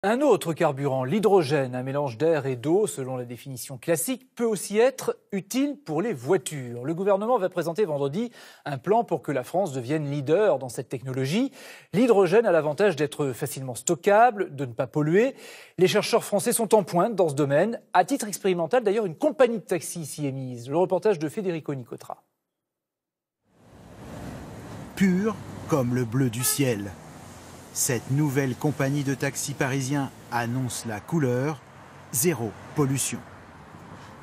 Un autre carburant, l'hydrogène, un mélange d'air et d'eau, selon la définition classique, peut aussi être utile pour les voitures. Le gouvernement va présenter vendredi un plan pour que la France devienne leader dans cette technologie. L'hydrogène a l'avantage d'être facilement stockable, de ne pas polluer. Les chercheurs français sont en pointe dans ce domaine. À titre expérimental, d'ailleurs, une compagnie de taxi s'y est mise. Le reportage de Federico Nicotra. Pur comme le bleu du ciel. Cette nouvelle compagnie de taxis parisiens annonce la couleur zéro pollution.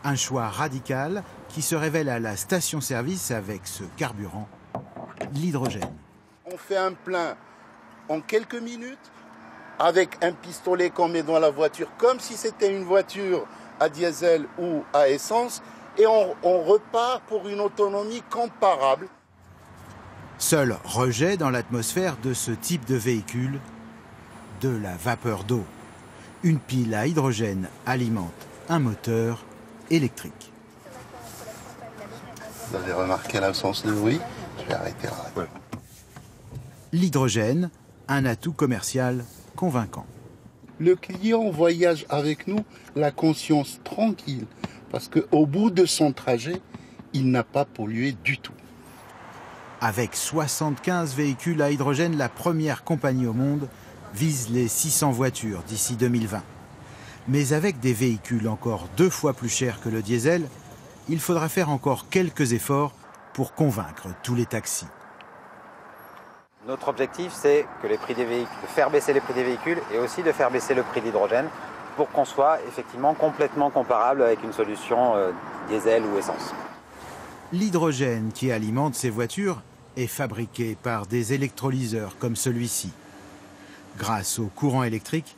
Un choix radical qui se révèle à la station-service avec ce carburant, l'hydrogène. On fait un plein en quelques minutes avec un pistolet qu'on met dans la voiture comme si c'était une voiture à diesel ou à essence et on repart pour une autonomie comparable. Seul rejet dans l'atmosphère de ce type de véhicule, de la vapeur d'eau. Une pile à hydrogène alimente un moteur électrique. Vous avez remarqué l'absence de bruit? Je vais arrêter là. Ouais. L'hydrogène, un atout commercial convaincant. Le client voyage avec nous la conscience tranquille parce qu'au bout de son trajet, il n'a pas pollué du tout. Avec 75 véhicules à hydrogène, la première compagnie au monde vise les 600 voitures d'ici 2020. Mais avec des véhicules encore 2 fois plus chers que le diesel, il faudra faire encore quelques efforts pour convaincre tous les taxis. Notre objectif, c'est que les prix des véhicules, de faire baisser les prix des véhicules et aussi de faire baisser le prix de l'hydrogène pour qu'on soit effectivement complètement comparable avec une solution diesel ou essence. L'hydrogène qui alimente ces voitures est fabriqué par des électrolyseurs comme celui-ci. Grâce au courant électrique,